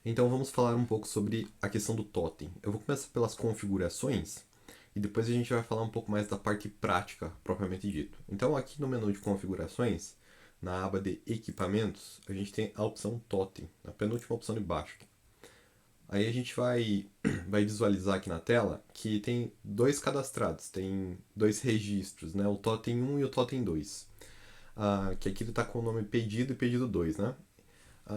Então vamos falar um pouco sobre a questão do totem. Eu vou começar pelas configurações e depois a gente vai falar um pouco mais da parte prática, propriamente dito. Então aqui no menu de configurações, na aba de equipamentos, a gente tem a opção totem, na penúltima opção de baixo. Aí a gente vai visualizar aqui na tela que tem dois cadastrados, tem dois registros, né? O totem 1 e o totem 2. Que aqui ele está com o nome pedido e pedido 2, né?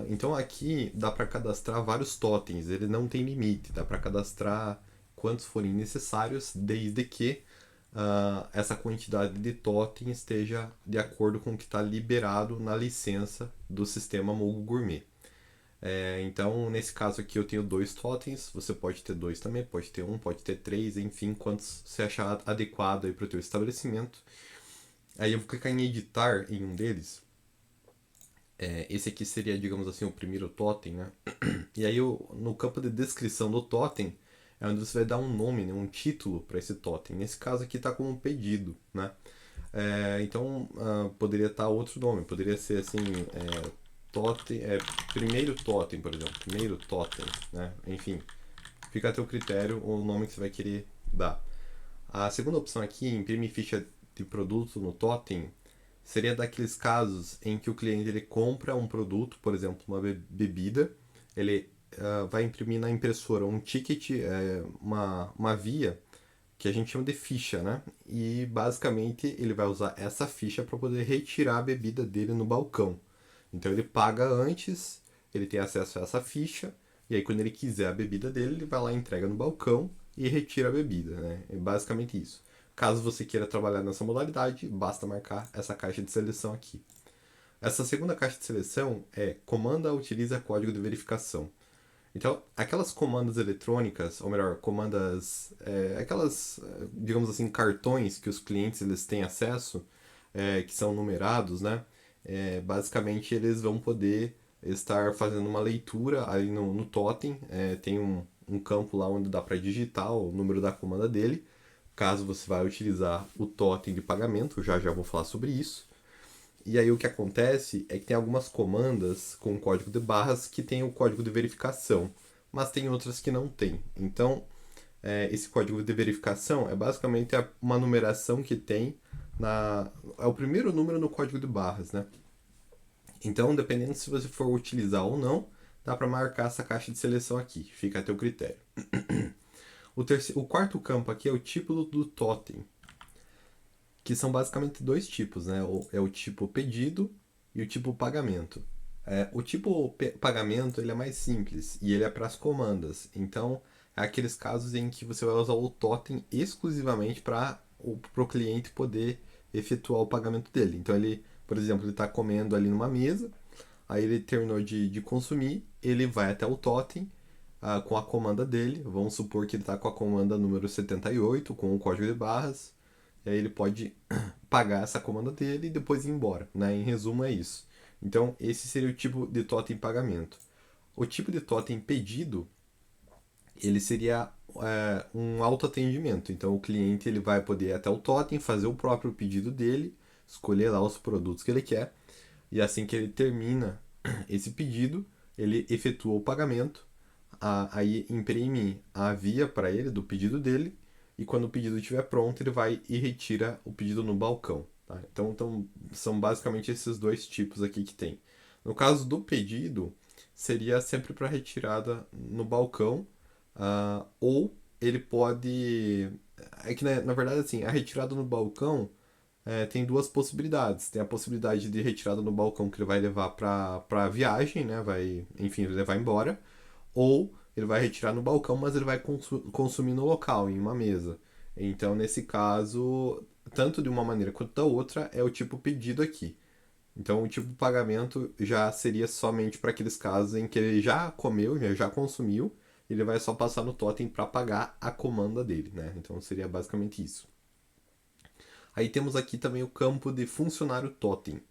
Então aqui dá para cadastrar vários totens, ele não tem limite, dá para cadastrar quantos forem necessários, desde que essa quantidade de totem esteja de acordo com o que está liberado na licença do sistema Mogo Gourmet. Então, nesse caso aqui eu tenho dois totens, você pode ter dois também, pode ter um, pode ter três, enfim, quantos você achar adequado para o teu estabelecimento. Aí eu vou clicar em editar em um deles. Esse aqui seria, digamos assim, o primeiro totem, né? E aí no campo de descrição do totem é onde você vai dar um nome, né, um título para esse totem. Nesse caso aqui está como um pedido, né? Então poderia estar outro nome, poderia ser assim, totem, primeiro totem, por exemplo, primeiro totem, né? Enfim, fica a teu critério o nome que você vai querer dar. A segunda opção aqui, imprimir ficha de produto no totem, seria daqueles casos em que o cliente ele compra um produto, por exemplo, uma bebida, ele vai imprimir na impressora um ticket, uma via que a gente chama de ficha, né? E basicamente ele vai usar essa ficha para poder retirar a bebida dele no balcão. Então ele paga antes, ele tem acesso a essa ficha, e aí quando ele quiser a bebida dele, ele vai lá, entrega no balcão e retira a bebida, né? É basicamente isso. Caso você queira trabalhar nessa modalidade, basta marcar essa caixa de seleção aqui. Essa segunda caixa de seleção é comanda utiliza código de verificação. Então, aquelas comandas eletrônicas, ou melhor, comandas, aquelas, digamos assim, cartões que os clientes eles têm acesso, que são numerados, né? Basicamente, eles vão poder estar fazendo uma leitura ali no totem. Tem um campo lá onde dá para digitar o número da comanda dele, caso você vai utilizar o totem de pagamento. Já já vou falar sobre isso. E aí o que acontece é que tem algumas comandas com código de barras que tem o código de verificação, mas tem outras que não tem. Então, esse código de verificação é basicamente uma numeração que tem é o primeiro número no código de barras, né? Então, dependendo se você for utilizar ou não, dá para marcar essa caixa de seleção aqui, fica a teu critério. O quarto campo aqui é o tipo do totem, que são basicamente dois tipos, né? É o tipo pedido e o tipo pagamento. O tipo pagamento ele é mais simples e ele é para as comandas. Então, é aqueles casos em que você vai usar o totem exclusivamente para o cliente poder efetuar o pagamento dele. Então, ele, por exemplo, ele está comendo ali numa mesa, aí ele terminou de consumir, ele vai até o totem com a comanda dele. Vamos supor que ele está com a comanda número 78, com o código de barras. E aí ele pode pagar essa comanda dele e depois ir embora, né? Em resumo é isso. Então esse seria o tipo de totem pagamento. O tipo de totem pedido, ele seria um autoatendimento. Então o cliente ele vai poder ir até o totem, fazer o próprio pedido dele, escolher lá os produtos que ele quer, e assim que ele termina esse pedido, ele efetua o pagamento, aí imprime a via para ele do pedido dele, e quando o pedido estiver pronto, ele vai e retira o pedido no balcão. Tá? Então, são basicamente esses dois tipos aqui que tem. No caso do pedido, seria sempre para retirada no balcão, ou ele pode. É que na verdade, assim, a retirada no balcão tem duas possibilidades. Tem a possibilidade de retirada no balcão que ele vai levar para viagem, né? Vai, enfim, levar embora. Ou ele vai retirar no balcão, mas ele vai consumir no local, em uma mesa. Então, nesse caso, tanto de uma maneira quanto da outra, é o tipo pedido aqui. Então, o tipo de pagamento já seria somente para aqueles casos em que ele já comeu, já consumiu, ele vai só passar no totem para pagar a comanda dele, né? Então, seria basicamente isso. Aí temos aqui também o campo de funcionário totem.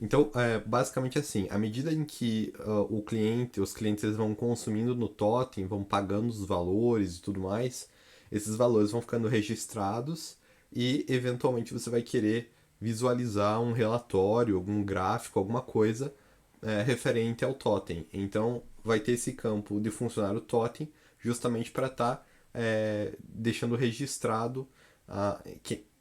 Então, basicamente assim, à medida em que os clientes eles vão consumindo no totem, vão pagando os valores e tudo mais, esses valores vão ficando registrados e eventualmente você vai querer visualizar um relatório, algum gráfico, alguma coisa referente ao totem. Então, vai ter esse campo de funcionário totem justamente para estar deixando registrado,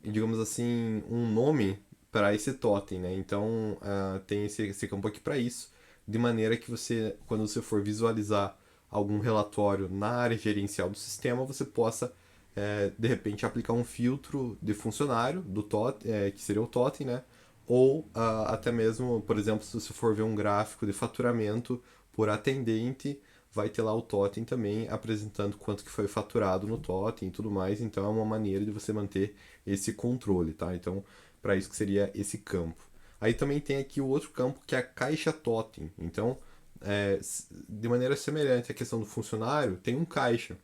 digamos assim, um nome para esse totem, né? Então tem esse campo aqui para isso, de maneira que você, quando você for visualizar algum relatório na área gerencial do sistema, você possa de repente aplicar um filtro de funcionário do totem, que seria o totem, né? Ou até mesmo, por exemplo, se você for ver um gráfico de faturamento por atendente, vai ter lá o totem também apresentando quanto que foi faturado no totem e tudo mais. Então é uma maneira de você manter esse controle, tá? Então, para isso que seria esse campo. Aí também tem aqui o outro campo que é a caixa totem. Então, de maneira semelhante à questão do funcionário, tem um caixa,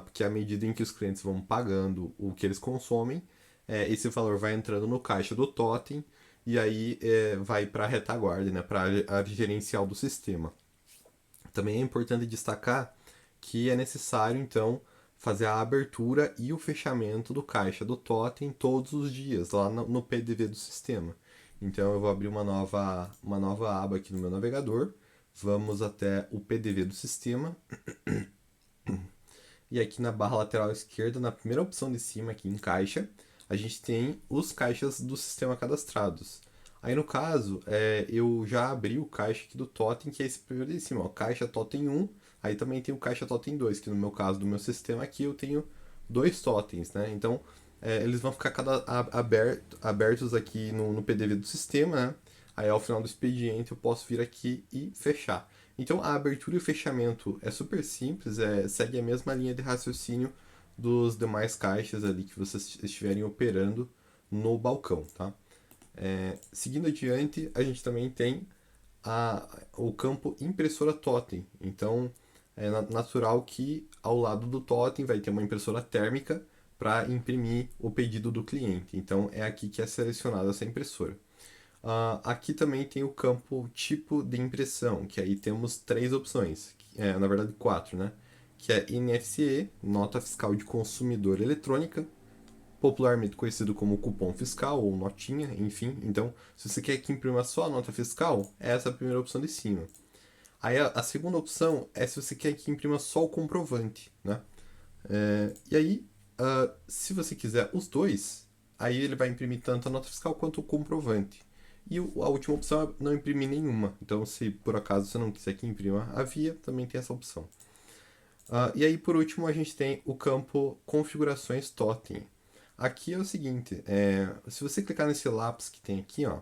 porque à medida em que os clientes vão pagando o que eles consomem, esse valor vai entrando no caixa do totem e aí vai para a retaguarda, né, para a área gerencial do sistema. Também é importante destacar que é necessário, então, fazer a abertura e o fechamento do caixa do totem todos os dias, lá no PDV do sistema. Então, eu vou abrir uma nova aba aqui no meu navegador. Vamos até o PDV do sistema. E aqui na barra lateral esquerda, na primeira opção de cima, aqui em caixa, a gente tem os caixas do sistema cadastrados. Aí no caso, eu já abri o caixa aqui do Totem, que é esse primeiro de cima, ó, caixa Totem 1, aí também tem o caixa Totem 2, que no meu caso, do meu sistema aqui, eu tenho dois totens, né? Então, eles vão ficar abertos aqui no PDV do sistema, né? Aí ao final do expediente eu posso vir aqui e fechar. Então a abertura e o fechamento é super simples, segue a mesma linha de raciocínio dos demais caixas ali que vocês estiverem operando no balcão, tá? Seguindo adiante, a gente também tem o campo impressora totem. Então é natural que ao lado do totem vai ter uma impressora térmica para imprimir o pedido do cliente. Então é aqui que é selecionada essa impressora. Aqui também tem o campo tipo de impressão, que aí temos três opções, na verdade quatro, né? Que é NFCE, Nota Fiscal de Consumidor Eletrônica, popularmente conhecido como cupom fiscal ou notinha, enfim. Então, se você quer que imprima só a nota fiscal, é essa a primeira opção de cima. Aí a segunda opção é se você quer que imprima só o comprovante, né? E aí, se você quiser os dois, aí ele vai imprimir tanto a nota fiscal quanto o comprovante. E a última opção é não imprimir nenhuma. Então, se por acaso você não quiser que imprima a via, também tem essa opção. E aí, por último, a gente tem o campo Configurações Totem. Aqui é o seguinte, se você clicar nesse lápis que tem aqui, ó,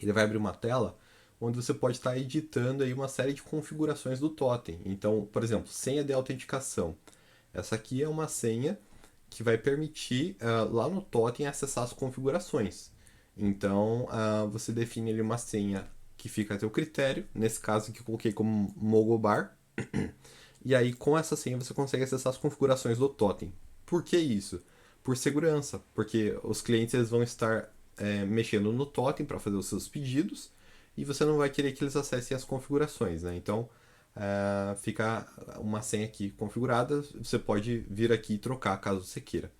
ele vai abrir uma tela onde você pode estar editando aí uma série de configurações do totem. Então, por exemplo, senha de autenticação. Essa aqui é uma senha que vai permitir lá no totem acessar as configurações. Então, você define ali uma senha que fica a teu critério. Nesse caso que eu coloquei como Mogobar. E aí, com essa senha, você consegue acessar as configurações do totem. Por que isso? Por segurança, porque os clientes eles vão estar mexendo no totem para fazer os seus pedidos e você não vai querer que eles acessem as configurações, né? Então, fica uma senha aqui configurada, você pode vir aqui e trocar caso você queira.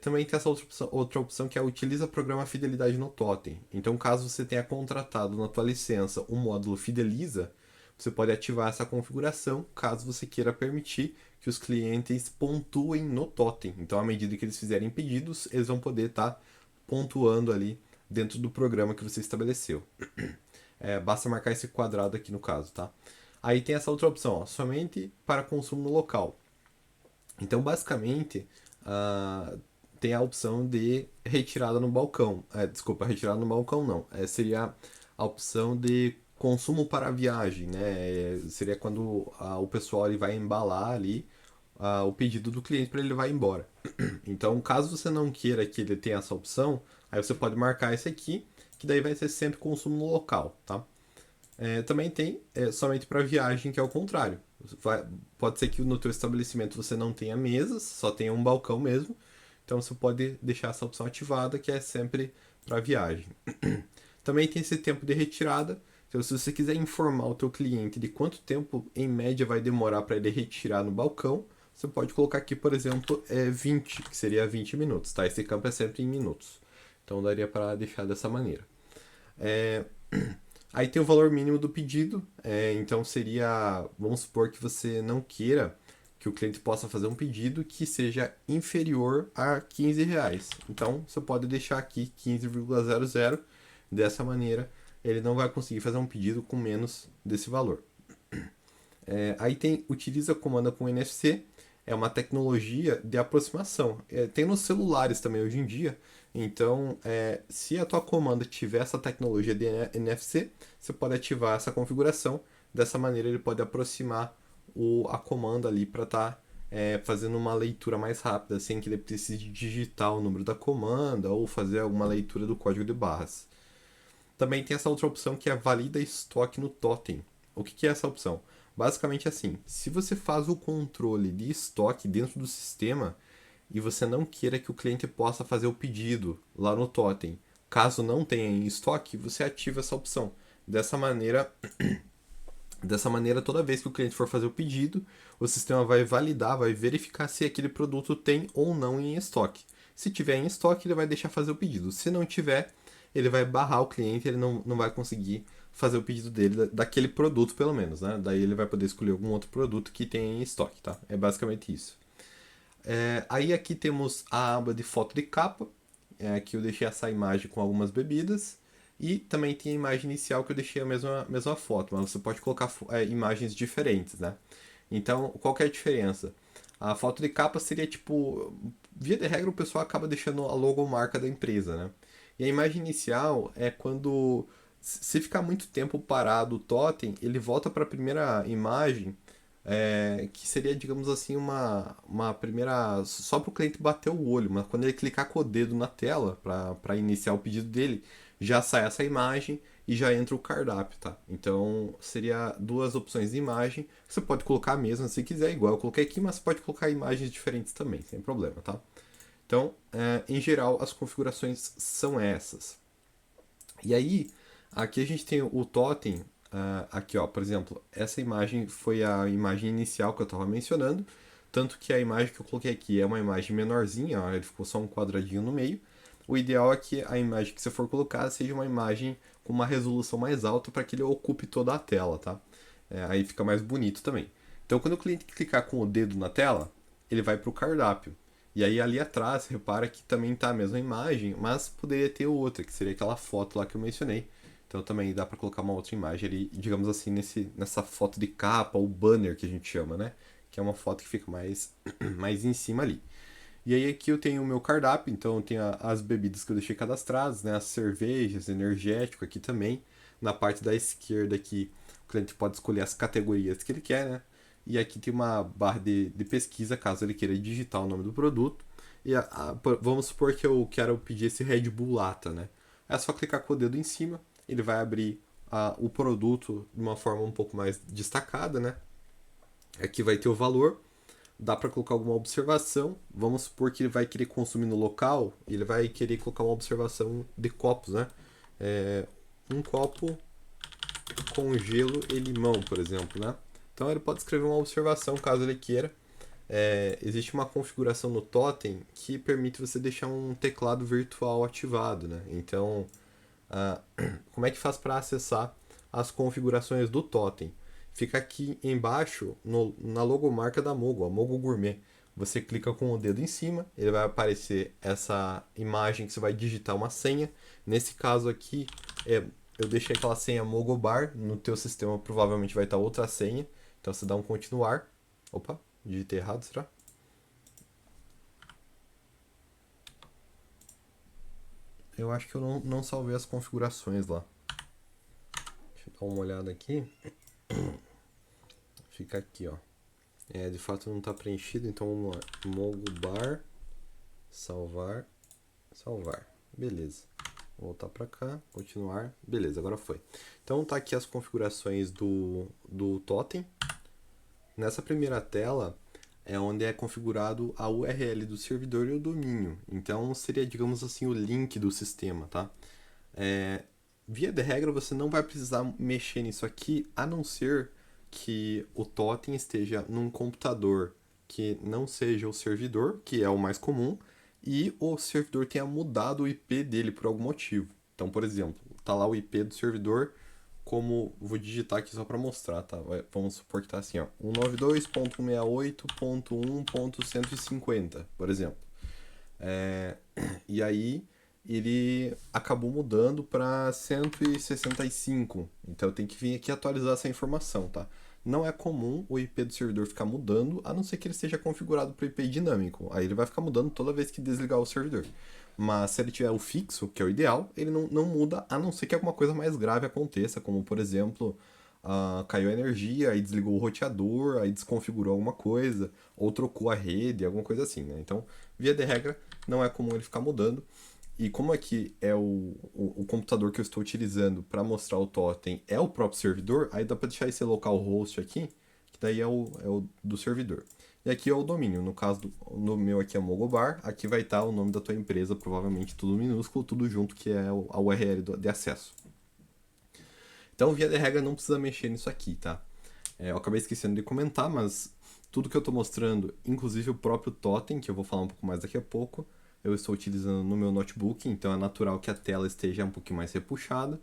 Também tem essa outra opção que é utiliza programa Fidelidade no Totem. Então, caso você tenha contratado na tua licença o módulo Fideliza, você pode ativar essa configuração caso você queira permitir que os clientes pontuem no Totem. Então, à medida que eles fizerem pedidos, eles vão poder estar pontuando ali dentro do programa que você estabeleceu. Basta marcar esse quadrado aqui no caso, tá? Aí tem essa outra opção, ó, somente para consumo no local. Então, basicamente, tem a opção de retirada no balcão. Desculpa, retirada no balcão não. Seria a opção de consumo para a viagem, né? Seria quando o pessoal ele vai embalar ali o pedido do cliente para ele levar embora. Então, caso você não queira que ele tenha essa opção, aí você pode marcar esse aqui, que daí vai ser sempre consumo no local, tá? Também tem somente para viagem, que é o contrário. Pode ser que no teu estabelecimento você não tenha mesas, só tenha um balcão mesmo. Então você pode deixar essa opção ativada, que é sempre para viagem. Também tem esse tempo de retirada. Então, se você quiser informar o teu cliente de quanto tempo em média vai demorar para ele retirar no balcão, você pode colocar aqui, por exemplo, 20, que seria 20 minutos, tá? Esse campo é sempre em minutos. Então daria para deixar dessa maneira. Aí tem o valor mínimo do pedido, então seria, vamos supor que você não queira que o cliente possa fazer um pedido que seja inferior a R$ 15. Então você pode deixar aqui 15,00. Dessa maneira, ele não vai conseguir fazer um pedido com menos desse valor. Aí utiliza a comanda com NFC, é uma tecnologia de aproximação. Tem nos celulares também hoje em dia. Então, se a tua comanda tiver essa tecnologia de NFC, você pode ativar essa configuração. Dessa maneira, ele pode aproximar a comanda ali para estar fazendo uma leitura mais rápida, sem que ele precise digitar o número da comanda ou fazer alguma leitura do código de barras. Também tem essa outra opção que é valida estoque no totem. O que é essa opção? Basicamente assim, se você faz o controle de estoque dentro do sistema e você não queira que o cliente possa fazer o pedido lá no totem, caso não tenha em estoque, você ativa essa opção. Dessa maneira, toda vez que o cliente for fazer o pedido, o sistema vai validar, vai verificar se aquele produto tem ou não em estoque. Se tiver em estoque, ele vai deixar fazer o pedido. Se não tiver, ele vai barrar o cliente, ele não vai conseguir fazer o pedido dele, daquele produto pelo menos, né? Daí ele vai poder escolher algum outro produto que tenha em estoque, tá? É basicamente isso. Aí aqui temos a aba de foto de capa, que eu deixei essa imagem com algumas bebidas. E também tem a imagem inicial que eu deixei a mesma foto, mas você pode colocar imagens diferentes, né? Então, qual que é a diferença? A foto de capa seria tipo, via de regra o pessoal acaba deixando a logomarca da empresa, né? E a imagem inicial é quando, se ficar muito tempo parado o totem, ele volta para a primeira imagem, que seria, digamos assim, uma primeira. Só para o cliente bater o olho, mas quando ele clicar com o dedo na tela para iniciar o pedido dele, já sai essa imagem e já entra o cardápio, tá? Então seria duas opções de imagem. Você pode colocar a mesma se quiser, igual eu coloquei aqui, mas você pode colocar imagens diferentes também, sem problema, tá? Então, em geral, as configurações são essas. E aí, aqui a gente tem o totem. Aqui, ó, por exemplo, essa imagem foi a imagem inicial que eu estava mencionando. Tanto que a imagem que eu coloquei aqui é uma imagem menorzinha, ó, ele ficou só um quadradinho no meio. O ideal é que a imagem que você for colocar seja uma imagem com uma resolução mais alta para que ele ocupe toda a tela, tá? Aí fica mais bonito também. Então, quando o cliente clicar com o dedo na tela, ele vai para o cardápio. E aí ali atrás, repara que também tá a mesma imagem, mas poderia ter outra, que seria aquela foto lá que eu mencionei. Então também dá para colocar uma outra imagem ali, digamos assim, nessa foto de capa ou banner que a gente chama, né? Que é uma foto que fica mais, mais em cima ali. E aí aqui eu tenho o meu cardápio, então eu tenho as bebidas que eu deixei cadastradas, né? As cervejas, energético aqui também. Na parte da esquerda aqui, o cliente pode escolher as categorias que ele quer, né? E aqui tem uma barra de pesquisa, caso ele queira digitar o nome do produto. E vamos supor que eu quero pedir esse Red Bull Lata, né? É só clicar com o dedo em cima, ele vai abrir o produto de uma forma um pouco mais destacada, né? Aqui vai ter o valor, dá para colocar alguma observação. Vamos supor que ele vai querer consumir no local, ele vai querer colocar uma observação de copos, né? Um copo com gelo e limão, por exemplo, né? Então ele pode escrever uma observação caso ele queira. Existe uma configuração no Totem que permite você deixar um teclado virtual ativado, né? Então, como é que faz para acessar as configurações do Totem? Fica aqui embaixo na logomarca da Mogo, a Mogo Gourmet. Você clica com o dedo em cima, ele vai aparecer essa imagem que você vai digitar uma senha. Nesse caso aqui, eu deixei aquela senha Mogobar, no teu sistema provavelmente vai estar outra senha. Então você dá um continuar. Opa, digitei errado, será? Eu acho que eu não salvei as configurações lá. Deixa eu dar uma olhada aqui. Fica aqui, ó. De fato não está preenchido, então vamos lá. Mogobar, salvar, salvar. Beleza. Vou voltar para cá, continuar. Beleza, agora foi. Então tá aqui as configurações do totem. Nessa primeira tela é onde é configurado a URL do servidor e o domínio. Então seria, digamos assim, o link do sistema, tá? Via de regra, você não vai precisar mexer nisso aqui, a não ser que o totem esteja num computador que não seja o servidor, que é o mais comum, e o servidor tenha mudado o IP dele por algum motivo. Então, por exemplo, tá lá o IP do servidor vou digitar aqui só para mostrar, tá? Vamos supor que tá assim, ó, 192.168.1.150, por exemplo. E aí ele acabou mudando para 165. Então eu tenho que vir aqui atualizar essa informação, tá? Não é comum o IP do servidor ficar mudando, a não ser que ele esteja configurado para IP dinâmico. Aí ele vai ficar mudando toda vez que desligar o servidor. Mas se ele tiver o fixo, que é o ideal, ele não muda, a não ser que alguma coisa mais grave aconteça, como por exemplo, caiu a energia, aí desligou o roteador, aí desconfigurou alguma coisa, ou trocou a rede, alguma coisa assim, né? Então, via de regra, não é comum ele ficar mudando. E como aqui é o computador que eu estou utilizando para mostrar o totem é o próprio servidor, aí dá para deixar esse localhost aqui, que daí é o do servidor. E aqui é o domínio, no caso no meu aqui é Mogobar, aqui vai estar o nome da tua empresa, provavelmente tudo minúsculo, tudo junto, que é a URL de acesso. Então, via de regra, não precisa mexer nisso aqui, tá? Eu acabei esquecendo de comentar, mas tudo que eu estou mostrando, inclusive o próprio totem, que eu vou falar um pouco mais daqui a pouco, eu estou utilizando no meu notebook, então é natural que a tela esteja um pouquinho mais repuxada.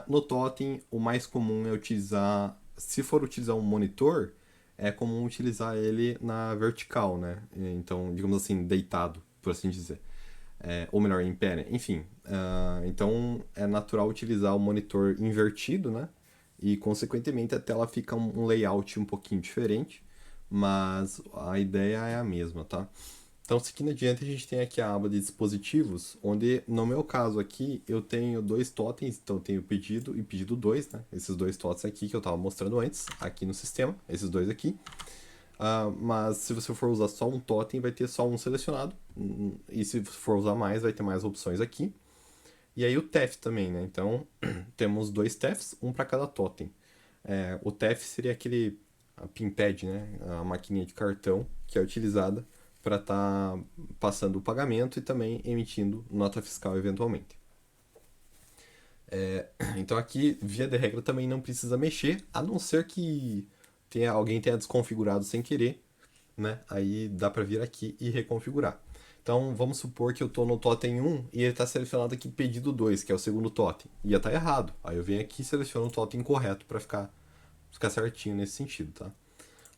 No totem, o mais comum é utilizar, se for utilizar um monitor, é comum utilizar ele na vertical, né? Então, digamos assim, deitado, por assim dizer. Ou melhor, em pé, né? Enfim. Então, é natural utilizar o monitor invertido, né? E, consequentemente, a tela fica um layout um pouquinho diferente, mas a ideia é a mesma, tá? Então, seguindo adiante, a gente tem aqui a aba de dispositivos, onde, no meu caso aqui, eu tenho dois totens, então eu tenho pedido e pedido 2, né? Esses dois totens aqui que eu estava mostrando antes, aqui no sistema, esses dois aqui. Mas se você for usar só um totem, vai ter só um selecionado, e se for usar mais, vai ter mais opções aqui. E aí o TEF também, né? Então, temos dois TEFs, um para cada totem. O TEF seria a pinpad, né? A maquininha de cartão que é utilizada para estar passando o pagamento e também emitindo nota fiscal eventualmente. Então aqui, via de regra, também não precisa mexer, a não ser que alguém tenha desconfigurado sem querer, né? Aí dá para vir aqui e reconfigurar. Então vamos supor que eu estou no totem 1 e ele está selecionado aqui pedido 2, que é o segundo totem. Ia estar errado. Aí eu venho aqui e seleciono o totem correto para ficar certinho nesse sentido, tá?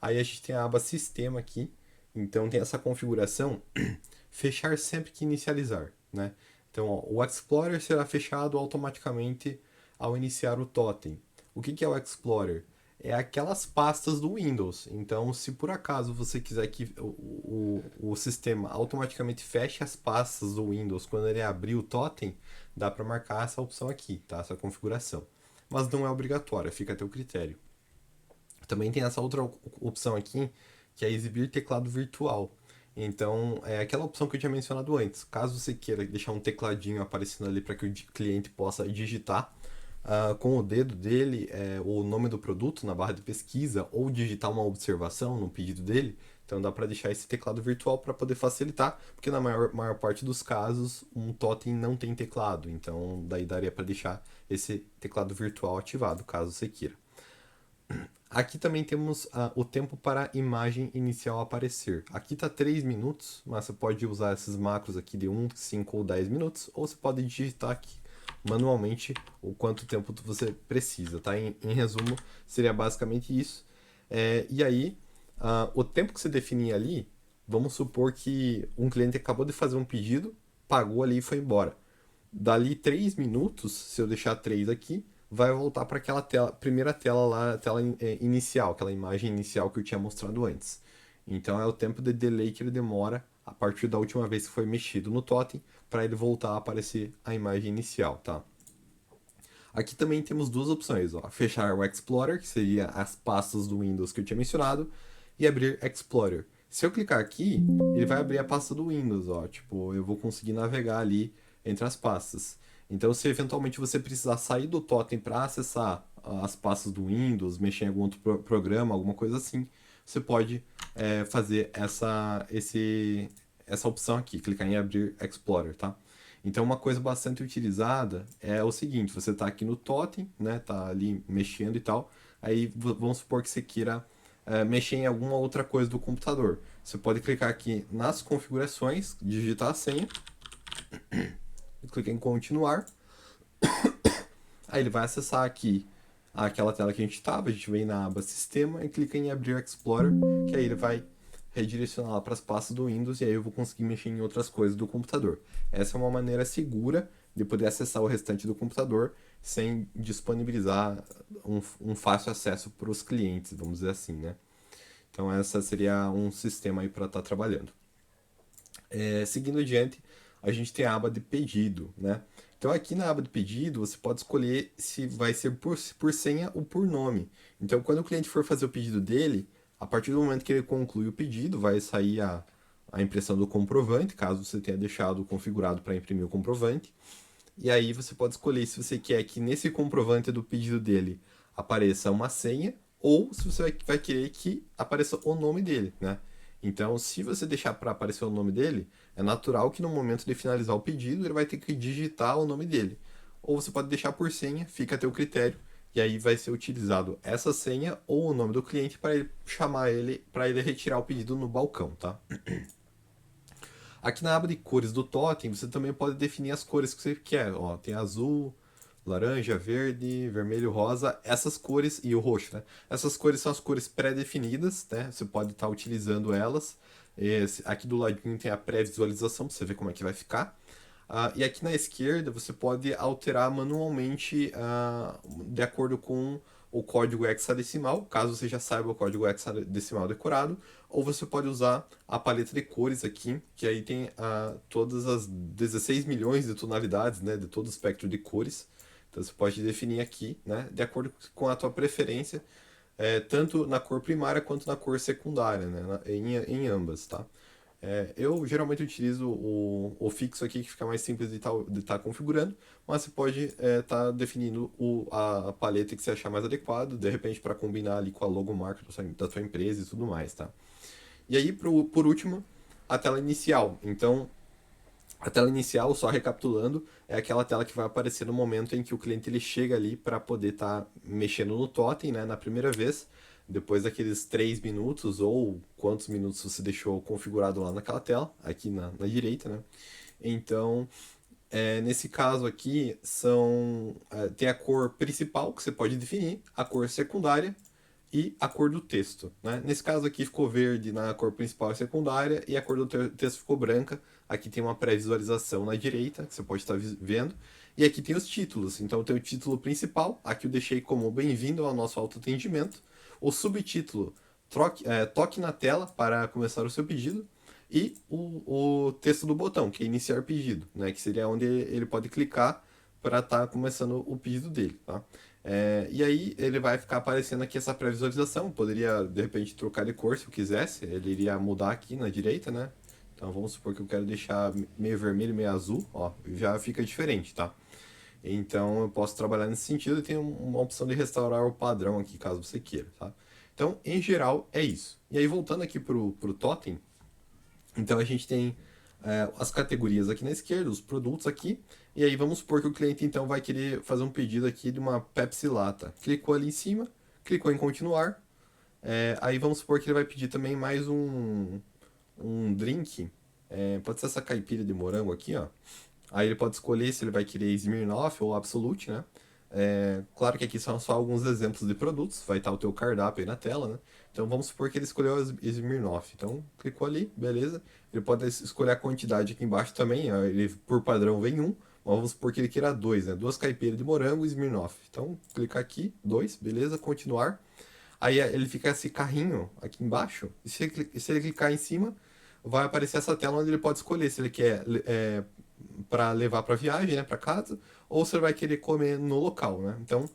Aí a gente tem a aba sistema aqui. Então tem essa configuração fechar sempre que inicializar, né? Então ó, o Explorer será fechado automaticamente ao iniciar o totem. O que é o Explorer? É aquelas pastas do Windows. Então, se por acaso você quiser que o sistema automaticamente feche as pastas do Windows quando ele abrir o totem, dá para marcar essa opção aqui, tá? Essa configuração. Mas não é obrigatória, fica a teu critério. Também tem essa outra opção aqui, que é exibir teclado virtual. Então, é aquela opção que eu tinha mencionado antes. Caso você queira deixar um tecladinho aparecendo ali para que o cliente possa digitar com o dedo dele o nome do produto na barra de pesquisa ou digitar uma observação no pedido dele, então dá para deixar esse teclado virtual para poder facilitar, porque na maior parte dos casos um totem não tem teclado, então daí daria para deixar esse teclado virtual ativado, caso você queira. Aqui também temos o tempo para a imagem inicial aparecer. Aqui está 3 minutos, mas você pode usar esses macros aqui de 1, 5 ou 10 minutos, ou você pode digitar aqui manualmente o quanto tempo você precisa, tá? Em resumo, seria basicamente isso. E aí, o tempo que você definir ali, vamos supor que um cliente acabou de fazer um pedido, pagou ali e foi embora. Dali 3 minutos, se eu deixar 3 aqui, vai voltar para aquela tela, primeira tela lá, tela inicial, aquela imagem inicial que eu tinha mostrado antes. Então é o tempo de delay que ele demora a partir da última vez que foi mexido no totem para ele voltar a aparecer a imagem inicial, tá? Aqui também temos duas opções, ó, fechar o Explorer, que seria as pastas do Windows que eu tinha mencionado, e abrir Explorer. Se eu clicar aqui, ele vai abrir a pasta do Windows, ó, tipo, eu vou conseguir navegar ali entre as pastas. Então, se eventualmente você precisar sair do totem para acessar as pastas do Windows, mexer em algum outro programa, alguma coisa assim, você pode fazer essa opção aqui, clicar em abrir Explorer, tá? Então, uma coisa bastante utilizada é o seguinte: você está aqui no totem, né? Tá ali mexendo e tal. Aí vamos supor que você queira mexer em alguma outra coisa do computador. Você pode clicar aqui nas configurações, digitar a senha, clicar em continuar. Aí ele vai acessar aqui àquela tela que a gente estava. A gente vem na aba Sistema e clica em Abrir o Explorer, que aí ele vai redirecionar lá para as pastas do Windows e aí eu vou conseguir mexer em outras coisas do computador. Essa é uma maneira segura de poder acessar o restante do computador sem disponibilizar um fácil acesso para os clientes, vamos dizer assim, né? Então essa seria um sistema aí para estar trabalhando. Seguindo adiante, a gente tem a aba de pedido, né? Então aqui na aba de pedido você pode escolher se vai ser por senha ou por nome. Então quando o cliente for fazer o pedido dele, a partir do momento que ele conclui o pedido, vai sair a impressão do comprovante, caso você tenha deixado configurado para imprimir o comprovante. E aí você pode escolher se você quer que nesse comprovante do pedido dele apareça uma senha ou se você vai querer que apareça o nome dele, né? Então, se você deixar para aparecer o nome dele, é natural que no momento de finalizar o pedido ele vai ter que digitar o nome dele. Ou você pode deixar por senha, fica a teu critério, e aí vai ser utilizado essa senha ou o nome do cliente para ele chamar ele, para ele retirar o pedido no balcão, tá? Aqui na aba de cores do totem, você também pode definir as cores que você quer. Ó, tem azul, laranja, verde, vermelho, rosa, essas cores e o roxo, né? Essas cores são as cores pré-definidas, né? Você pode estar utilizando elas. Aqui do ladinho tem a pré-visualização para você ver como é que vai ficar. E aqui na esquerda você pode alterar manualmente de acordo com o código hexadecimal, caso você já saiba o código hexadecimal decorado, ou você pode usar a paleta de cores aqui, que aí tem todas as 16 milhões de tonalidades, né, de todo o espectro de cores. Então você pode definir aqui, né, de acordo com a tua preferência, tanto na cor primária quanto na cor secundária, né, em ambas, tá? Eu geralmente utilizo o fixo aqui, que fica mais simples de estar configurando, mas você pode estar definindo a paleta que você achar mais adequado, de repente para combinar ali com a logomarca da sua empresa e tudo mais, tá? E aí, por último, a tela inicial. Então, a tela inicial, só recapitulando, é aquela tela que vai aparecer no momento em que o cliente ele chega ali para poder estar mexendo no totem, né, na primeira vez, depois daqueles 3 minutos ou quantos minutos você deixou configurado lá naquela tela, aqui na direita, né? Então, nesse caso aqui, tem a cor principal que você pode definir, a cor secundária e a cor do texto, né? Nesse caso aqui ficou verde na cor principal e secundária e a cor do texto ficou branca. Aqui tem uma pré-visualização na direita, que você pode estar vendo. E aqui tem os títulos. Então tem o título principal, aqui eu deixei como bem-vindo ao nosso autoatendimento. O subtítulo, toque na tela para começar o seu pedido. E o texto do botão, que é iniciar pedido, né? Que seria onde ele pode clicar para estar começando o pedido dele, tá? E aí ele vai ficar aparecendo aqui essa pré-visualização. Poderia de repente trocar de cor se eu quisesse. Ele iria mudar aqui na direita, né? Então vamos supor que eu quero deixar meio vermelho, meio azul, ó, já fica diferente, tá? Então eu posso trabalhar nesse sentido e tem uma opção de restaurar o padrão aqui, caso você queira, tá? Então, em geral, é isso. E aí voltando aqui pro totem, então a gente tem as categorias aqui na esquerda, os produtos aqui, e aí vamos supor que o cliente então vai querer fazer um pedido aqui de uma Pepsi Lata. Clicou ali em cima, clicou em continuar, aí vamos supor que ele vai pedir também mais um drink, pode ser essa caipira de morango aqui, ó. Aí ele pode escolher se ele vai querer Smirnoff ou Absolute, né? Claro que aqui são só alguns exemplos de produtos, vai estar o teu cardápio aí na tela, né? Então vamos supor que ele escolheu Smirnoff. Então clicou ali, beleza. Ele pode escolher a quantidade aqui embaixo também, ó, ele por padrão vem um, mas vamos supor que ele queira dois, né? Duas caipiras de morango e Smirnoff. Então clicar aqui, dois, beleza, continuar. Aí ele fica esse carrinho aqui embaixo, e se ele clicar em cima, vai aparecer essa tela onde ele pode escolher se ele quer para levar para viagem, né, para casa, ou se ele vai querer comer no local, né? Então,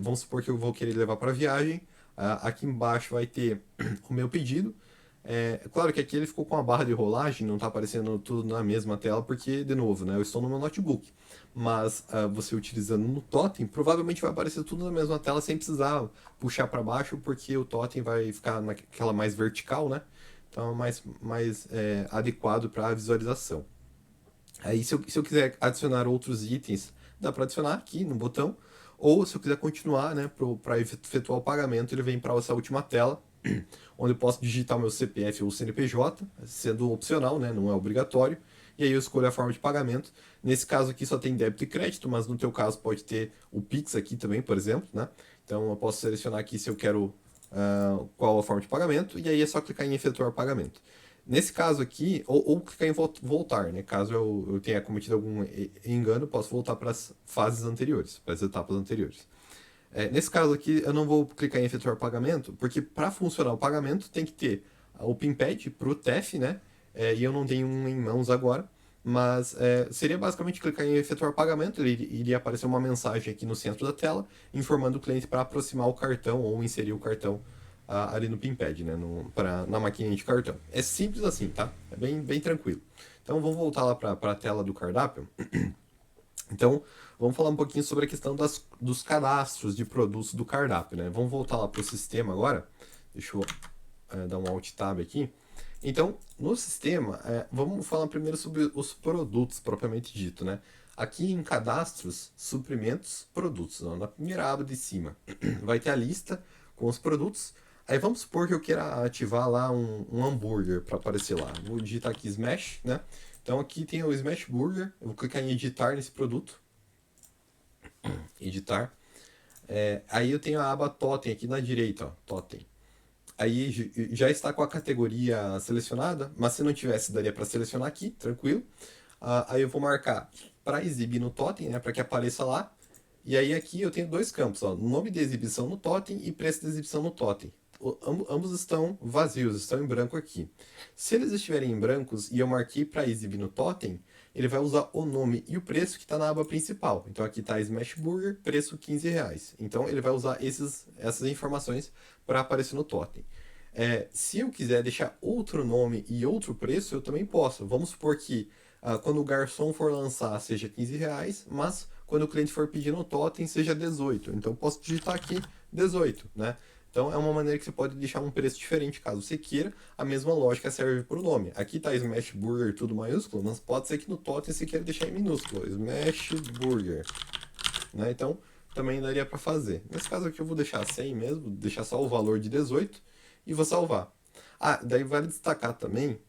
vamos supor que eu vou querer levar para viagem. Aqui embaixo vai ter o meu pedido. Claro que aqui ele ficou com a barra de rolagem, não está aparecendo tudo na mesma tela, porque, de novo, né, eu estou no meu notebook. Mas você utilizando no totem, provavelmente vai aparecer tudo na mesma tela sem precisar puxar para baixo, porque o totem vai ficar naquela mais vertical, né? Então é mais adequado para a visualização. Aí, se eu quiser adicionar outros itens, dá para adicionar aqui no botão. Ou se eu quiser continuar, né, para efetuar o pagamento, ele vem para essa última tela, onde eu posso digitar o meu CPF ou CNPJ, sendo opcional, né, não é obrigatório. e aí eu escolho a forma de pagamento. Nesse caso aqui só tem débito e crédito, mas no teu caso pode ter o Pix aqui também, por exemplo, né? Então eu posso selecionar aqui se eu quero qual a forma de pagamento, e aí é só clicar em efetuar pagamento. Nesse caso aqui, ou clicar em voltar, né? Caso eu tenha cometido algum engano, eu posso voltar para as fases anteriores, para as etapas anteriores. Nesse caso aqui, eu não vou clicar em efetuar pagamento, porque para funcionar o pagamento tem que ter o PIN-pad para o TEF, né? E eu não tenho um em mãos agora, mas seria basicamente clicar em efetuar pagamento, ele iria aparecer uma mensagem aqui no centro da tela, informando o cliente para aproximar o cartão ou inserir o cartão ali no PIN-pad, né? Na maquininha de cartão. É simples assim, tá? É bem tranquilo. Então vamos voltar lá para a tela do cardápio. Então, vamos falar um pouquinho sobre a questão dos cadastros de produtos do cardápio, né? Vamos voltar lá para o sistema agora. Deixa eu dar um Alt Tab aqui. Então, no sistema, vamos falar primeiro sobre os produtos propriamente dito, né? Aqui em cadastros, suprimentos, produtos. Ó, na primeira aba de cima, vai ter a lista com os produtos. Aí vamos supor que eu queira ativar lá um hambúrguer para aparecer lá. Vou digitar aqui Smash, né? Então aqui tem o Smash Burger. Eu vou clicar em editar nesse produto. Editar. Aí eu tenho a aba Totem aqui na direita, ó, Totem. Aí já está com a categoria selecionada, mas se não tivesse, daria para selecionar aqui, tranquilo. Aí eu vou marcar para exibir no Totem, né, para que apareça lá. E aí aqui eu tenho dois campos, ó, nome de exibição no Totem e preço de exibição no Totem. Ambos estão vazios, estão em branco aqui. Se eles estiverem em brancos e eu marquei para exibir no Totem, ele vai usar o nome e o preço que está na aba principal. Então aqui está Smash Burger, preço R$15. Então ele vai usar essas informações para aparecer no Totem. Se eu quiser deixar outro nome e outro preço, eu também posso. Vamos supor que quando o garçom for lançar seja R$15, mas quando o cliente for pedir no Totem seja 18. Então eu posso digitar aqui 18, né? Então é uma maneira que você pode deixar um preço diferente, caso você queira. A mesma lógica serve para o nome. Aqui está Smash Burger tudo maiúsculo, mas pode ser que no Totem você queira deixar em minúsculo. Smash Burger. Né? Então também daria para fazer. Nesse caso aqui eu vou deixar 100 mesmo, deixar só o valor de 18 e vou salvar. Daí vale destacar também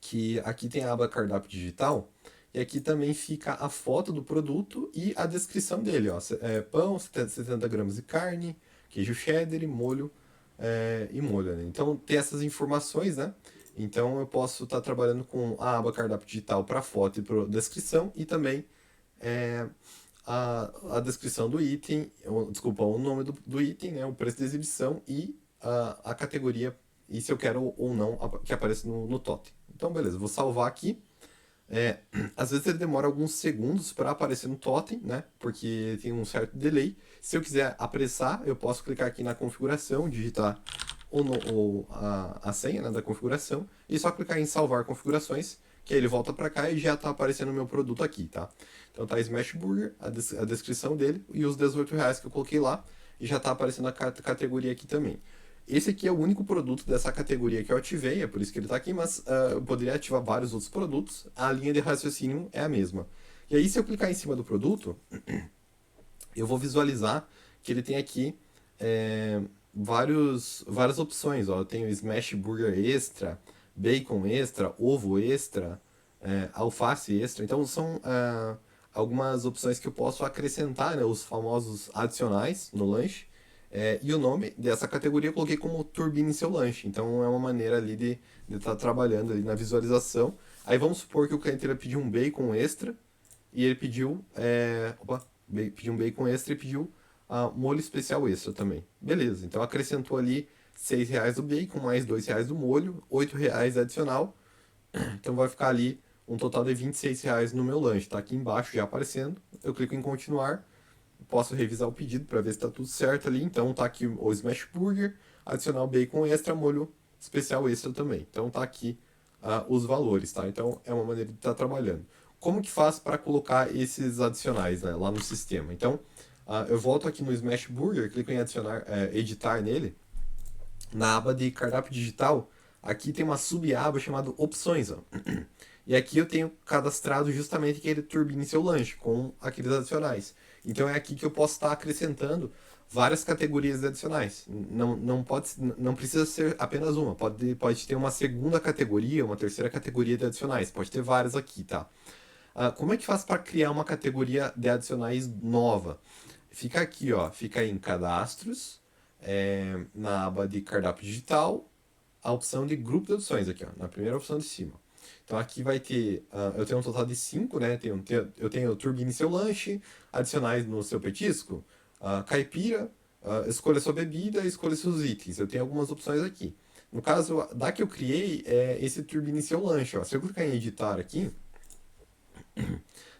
que aqui tem a aba cardápio digital. E aqui também fica a foto do produto e a descrição dele. Ó. Pão, 70 gramas de carne, queijo cheddar, molho e molho. Né? Então tem essas informações, né? Então eu posso estar trabalhando com a aba cardápio digital para foto e para descrição e também a descrição do item, desculpa, o nome do item, né? O preço de exibição e a categoria e se eu quero ou não que apareça no Totem. Então beleza, vou salvar aqui. Às vezes ele demora alguns segundos para aparecer no Totem, né? Porque tem um certo delay. Se eu quiser apressar, eu posso clicar aqui na configuração, digitar a senha, né, da configuração e só clicar em salvar configurações, que aí ele volta para cá e já está aparecendo o meu produto aqui, tá? Então tá Smash Burger, a descrição dele e os R$18 que eu coloquei lá e já está aparecendo a categoria aqui também. Esse aqui é o único produto dessa categoria que eu ativei, é por isso que ele está aqui, mas eu poderia ativar vários outros produtos, a linha de raciocínio é a mesma. E aí, se eu clicar em cima do produto, eu vou visualizar que ele tem aqui várias opções. Ó. Eu tenho Smash Burger Extra, Bacon Extra, Ovo Extra, Alface Extra. Então, são algumas opções que eu posso acrescentar, né, os famosos adicionais no lanche. E o nome dessa categoria eu coloquei como turbine seu lanche. Então é uma maneira ali de estar trabalhando ali na visualização. Aí vamos supor que o cliente ele pediu um bacon extra e ele pediu pediu um bacon extra e pediu molho especial extra também. Beleza, então acrescentou ali R$6 do bacon, mais R$2 do molho, R$8 adicional. Então vai ficar ali um total de R$26 no meu lanche. Tá aqui embaixo já aparecendo. Eu clico em continuar. Posso revisar o pedido para ver se está tudo certo ali. Então tá aqui o Smash Burger, adicional bacon extra, molho especial extra também. Então tá aqui os valores, tá? Então é uma maneira de estar trabalhando. Como que faz para colocar esses adicionais, né, lá no sistema? Então eu volto aqui no Smash Burger, clico em adicionar, editar nele. Na aba de cardápio digital, aqui tem uma sub-aba chamada opções, ó. E aqui eu tenho cadastrado justamente aquele turbine seu lanche com aqueles adicionais. Então é aqui que eu posso estar acrescentando várias categorias adicionais. Não precisa ser apenas uma. Pode ter uma segunda categoria, uma terceira categoria de adicionais. Pode ter várias aqui, tá? Como é que faz para criar uma categoria de adicionais nova? Fica aqui, ó. Fica em cadastros, na aba de cardápio digital, a opção de grupo de opções aqui, ó, na primeira opção de cima. Então aqui vai ter, eu tenho um total de 5, né? Eu tenho turbine seu lanche, adicionais no seu petisco, caipira, escolha sua bebida, escolha seus itens. Eu tenho algumas opções aqui. No caso, da que eu criei, é esse turbine seu lanche, ó. Se eu clicar em editar aqui,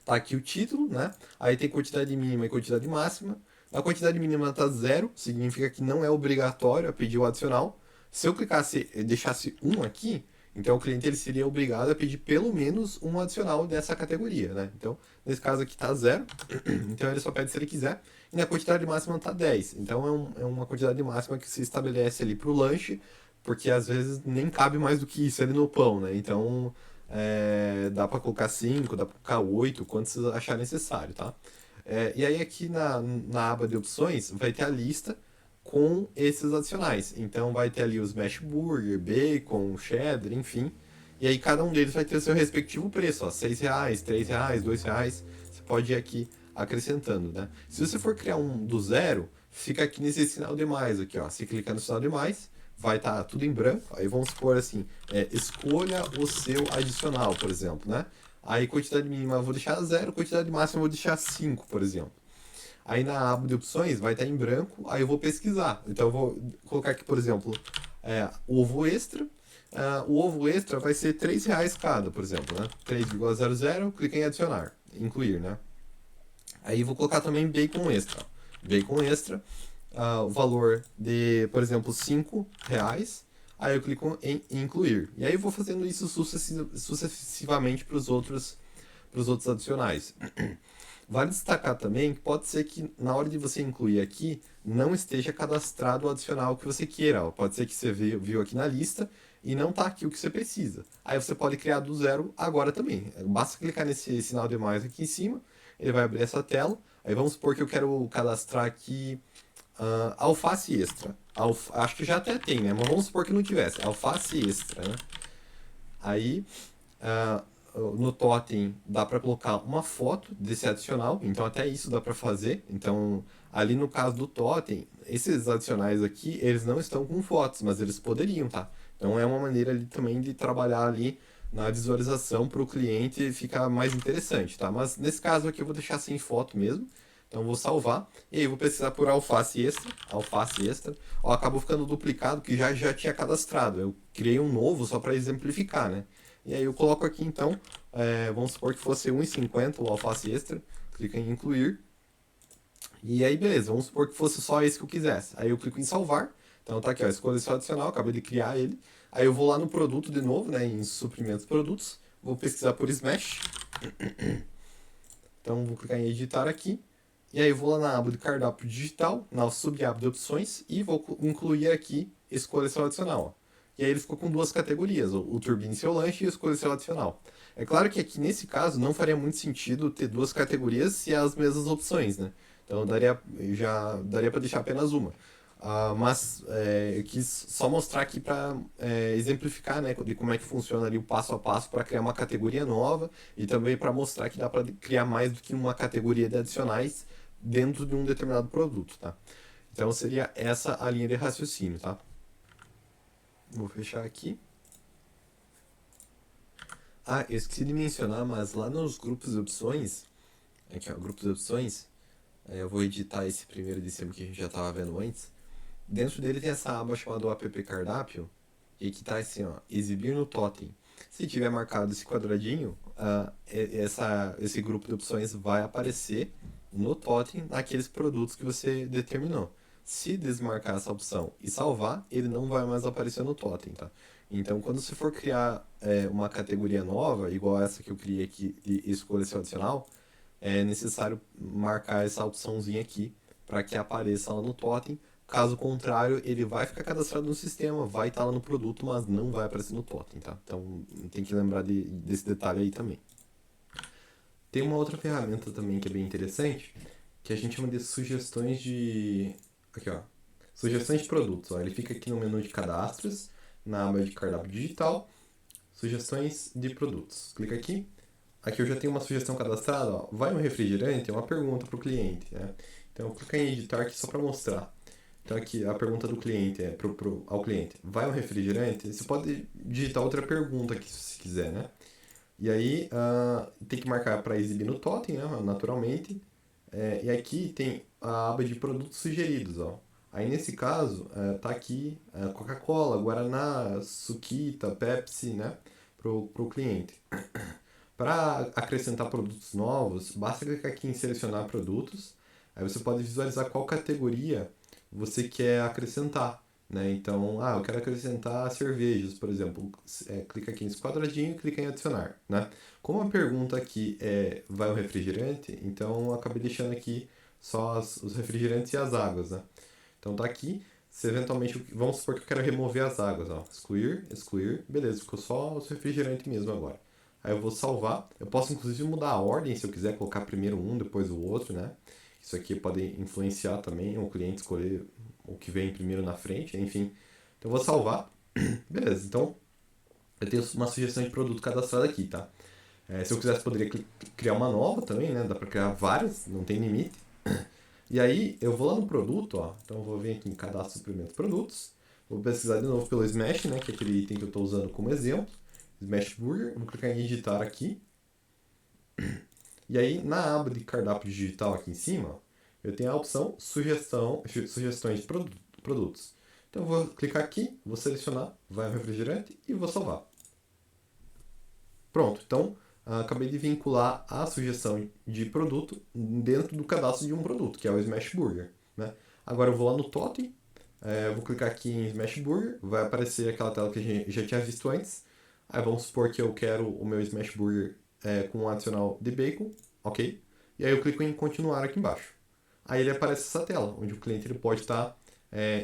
tá aqui o título, né? Aí tem quantidade mínima e quantidade máxima. A quantidade mínima tá 0, significa que não é obrigatório a pedir o adicional. Se eu clicasse, deixasse 1 aqui, então o cliente ele seria obrigado a pedir pelo menos um adicional dessa categoria, né? Então, nesse caso aqui tá 0, então ele só pede se ele quiser. E na quantidade máxima tá 10. Então é uma quantidade máxima que se estabelece ali pro lanche, porque às vezes nem cabe mais do que isso ali no pão, né? Então dá para colocar 5, dá para colocar 8, quanto você achar necessário, tá? E aí aqui na aba de opções vai ter a lista com esses adicionais. Então vai ter ali os Smash Burger, Bacon, Cheddar, enfim. E aí cada um deles vai ter o seu respectivo preço, ó, R$6, R$3, R$2. Você pode ir aqui acrescentando, né? Se você for criar um do zero, fica aqui nesse sinal de mais aqui, ó. Se clicar no sinal de mais, vai estar tudo em branco. Aí vamos supor assim, escolha o seu adicional, por exemplo, né? Aí quantidade mínima eu vou deixar 0, quantidade máxima eu vou deixar 5, por exemplo. Aí na aba de opções vai estar em branco, aí eu vou pesquisar. Então eu vou colocar aqui, por exemplo, ovo extra. O ovo extra vai ser R$3 cada, por exemplo, né? 3,00, clica em adicionar, incluir, né? Aí vou colocar também bacon extra. Bacon extra, o valor de, por exemplo, R$5. Aí eu clico em incluir. E aí eu vou fazendo isso sucessivamente para os outros adicionais. Vale destacar também que pode ser que na hora de você incluir aqui não esteja cadastrado o adicional que você queira. Pode ser que você viu aqui na lista e não está aqui o que você precisa. Aí você pode criar do zero agora também. Basta clicar nesse sinal de mais aqui em cima, ele vai abrir essa tela. Aí vamos supor que eu quero cadastrar aqui alface extra. Acho que já até tem, né? Mas vamos supor que não tivesse. Alface extra, né? Aí no totem dá para colocar uma foto desse adicional, então até isso dá para fazer. Então, ali no caso do totem, esses adicionais aqui, eles não estão com fotos, mas eles poderiam, tá? Então é uma maneira ali também de trabalhar ali na visualização para o cliente ficar mais interessante, tá? Mas nesse caso aqui eu vou deixar sem foto mesmo. Então eu vou salvar e aí eu vou precisar por alface extra, Ó, acabou ficando duplicado que já tinha cadastrado. Eu criei um novo só para exemplificar, né? E aí eu coloco aqui então, vamos supor que fosse 1,50 o alface extra, clica em incluir. E aí beleza, vamos supor que fosse só esse que eu quisesse. Aí eu clico em salvar. Então tá aqui, ó, escolha seu adicional, acabei de criar ele. Aí eu vou lá no produto de novo, né, em suprimentos produtos, vou pesquisar por Smash. Então vou clicar em editar aqui. E aí eu vou lá na aba de cardápio digital, na sub-aba de opções, e vou incluir aqui escolha seu adicional. Ó. E aí ele ficou com duas categorias, o turbine seu lanche e o escolha seu adicional. É claro que aqui nesse caso não faria muito sentido ter duas categorias se é as mesmas opções, né? Então já daria para deixar apenas uma. Mas eu quis só mostrar aqui para exemplificar, né, de como é que funciona ali o passo a passo para criar uma categoria nova e também para mostrar que dá para criar mais do que uma categoria de adicionais dentro de um determinado produto, tá? Então seria essa a linha de raciocínio, tá? Vou fechar aqui. Eu esqueci de mencionar, mas lá nos grupos de opções, aqui ó, grupos de opções, eu vou editar esse primeiro de cima que a gente já estava vendo antes. Dentro dele tem essa aba chamada app cardápio, e que está assim, ó, exibir no totem. Se tiver marcado esse quadradinho, esse grupo de opções vai aparecer no totem naqueles produtos que você determinou. Se desmarcar essa opção e salvar, ele não vai mais aparecer no totem, tá? Então, quando você for criar uma categoria nova, igual essa que eu criei aqui de escolha seu adicional, é necessário marcar essa opçãozinha aqui para que apareça lá no totem. Caso contrário, ele vai ficar cadastrado no sistema, vai estar lá no produto, mas não vai aparecer no totem, tá? Então tem que lembrar desse detalhe aí também. Tem uma outra ferramenta também que é bem interessante, que a gente chama de sugestões de aqui ó, sugestões de produtos, ó, ele fica aqui no menu de cadastros, na aba de cardápio digital, sugestões de produtos. Clica aqui. Aqui eu já tenho uma sugestão cadastrada, ó. Vai um refrigerante? É uma pergunta para o cliente, né? Então eu clico em editar aqui só para mostrar. Então aqui a pergunta do cliente é ao cliente: vai um refrigerante? Você pode digitar outra pergunta aqui se quiser, né? E aí tem que marcar para exibir no totem, né? Naturalmente. E aqui tem a aba de produtos sugeridos, ó. Aí nesse caso tá aqui Coca-Cola, Guaraná, Suquita, Pepsi, né? Pro cliente. Para acrescentar produtos novos, basta clicar aqui em selecionar produtos. Aí você pode visualizar qual categoria você quer acrescentar, né? Então, eu quero acrescentar cervejas, por exemplo. Clica aqui nesse quadradinho e clica em adicionar, né? Como a pergunta aqui vai um refrigerante, então eu acabei deixando aqui só os refrigerantes e as águas, né? Então tá aqui. Se eventualmente, vamos supor que eu quero remover as águas, ó. Excluir, excluir, beleza, ficou só os refrigerantes mesmo agora. Aí eu vou salvar. Eu posso inclusive mudar a ordem se eu quiser colocar primeiro um, depois o outro, né? Isso aqui pode influenciar também o cliente escolher o que vem primeiro na frente, enfim. Então eu vou salvar. Beleza, então eu tenho uma sugestão de produto cadastrada aqui, tá? Se eu quisesse, poderia criar uma nova também, né? Dá pra criar várias, não tem limite. E aí eu vou lá no produto, ó. Então eu vou vir aqui em cadastro suplementos produtos. Vou pesquisar de novo pelo Smash, né? Que é aquele item que eu estou usando como exemplo. Smash Burger. Vou clicar em editar aqui. E aí na aba de cardápio digital aqui em cima, eu tenho a opção sugestões de produtos. Então eu vou clicar aqui, vou selecionar, vai ao refrigerante e vou salvar. Pronto, então acabei de vincular a sugestão de produto dentro do cadastro de um produto, que é o Smash Burger, né? Agora eu vou lá no totem, vou clicar aqui em Smash Burger, vai aparecer aquela tela que a gente já tinha visto antes. Aí vamos supor que eu quero o meu Smash Burger com um adicional de bacon, ok? E aí eu clico em continuar aqui embaixo. Aí ele aparece essa tela, onde o cliente ele pode estar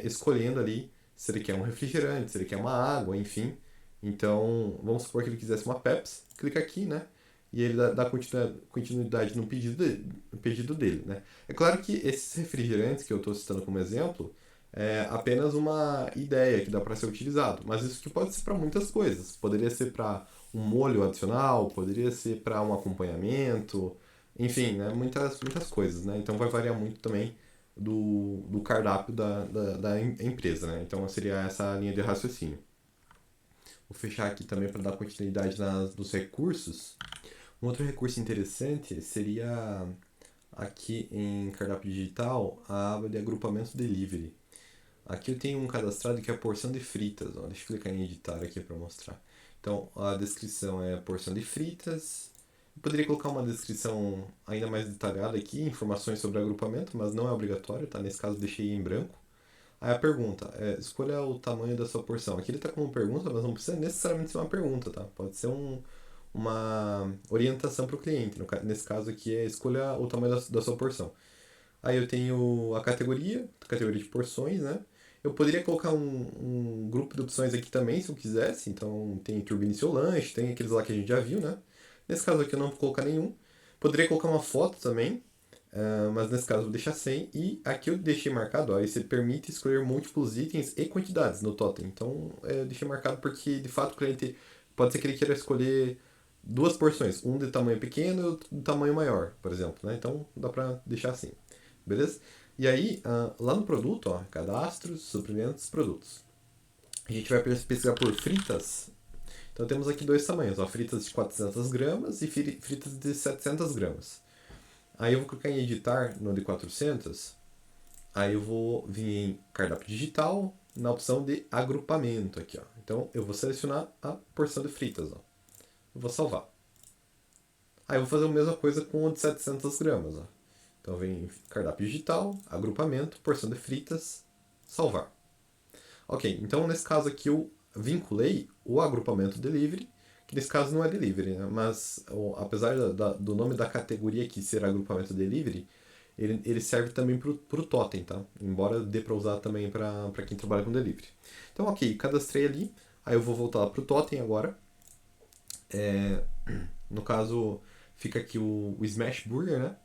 escolhendo ali se ele quer um refrigerante, se ele quer uma água, enfim. Então, vamos supor que ele quisesse uma Pepsi, clica aqui, né? E ele dá continuidade no pedido dele, né? É claro que esses refrigerantes que eu estou citando como exemplo é apenas uma ideia que dá para ser utilizado, mas isso que pode ser para muitas coisas. Poderia ser para um molho adicional, poderia ser para um acompanhamento, enfim, né? Muitas coisas, né? Então vai variar muito também do cardápio da empresa, né? Então seria essa linha de raciocínio. Vou fechar aqui também para dar continuidade nos recursos. Um outro recurso interessante seria aqui em cardápio digital a aba de agrupamento delivery. Aqui eu tenho um cadastrado que é a porção de fritas. Ó. Deixa eu clicar em editar aqui para mostrar. Então a descrição é porção de fritas. Eu poderia colocar uma descrição ainda mais detalhada aqui, informações sobre agrupamento, mas não é obrigatório, tá? Nesse caso deixei em branco. Aí a pergunta escolha o tamanho da sua porção. Aqui ele está como pergunta, mas não precisa necessariamente ser uma pergunta, tá? Pode ser uma orientação para o cliente. Nesse caso aqui é escolha o tamanho da sua porção. Aí eu tenho a categoria de porções, né? Eu poderia colocar um grupo de opções aqui também, se eu quisesse. Então tem turbine seu lanche, tem aqueles lá que a gente já viu, né? Nesse caso aqui eu não vou colocar nenhum. Poderia colocar uma foto também, mas nesse caso eu vou deixar sem. E aqui eu deixei marcado, ó, esse permite escolher múltiplos itens e quantidades no totem. Então eu deixei marcado porque de fato o cliente pode ser que ele queira escolher duas porções, um de tamanho pequeno e outro de tamanho maior, por exemplo, né? Então dá para deixar assim, beleza? E aí, lá no produto, ó, cadastros, suprimentos, produtos. A gente vai pesquisar por fritas. Então temos aqui dois tamanhos, ó, fritas de 400 gramas e fritas de 700 gramas. Aí eu vou clicar em editar no de 400. Aí eu vou vir em cardápio digital, na opção de agrupamento aqui, ó. Então eu vou selecionar a porção de fritas, ó. Eu vou salvar. Aí eu vou fazer a mesma coisa com o de 700 gramas, ó. Então vem em cardápio digital, agrupamento, porção de fritas, salvar. Ok, então nesse caso aqui eu vinculei o agrupamento delivery, que nesse caso não é delivery, né? Mas apesar do nome da categoria aqui ser agrupamento delivery, ele serve também para o totem, tá? Embora dê para usar também para quem trabalha com delivery. Então, ok, cadastrei ali, aí eu vou voltar lá para o totem agora. No caso, fica aqui o Smash Burger, né?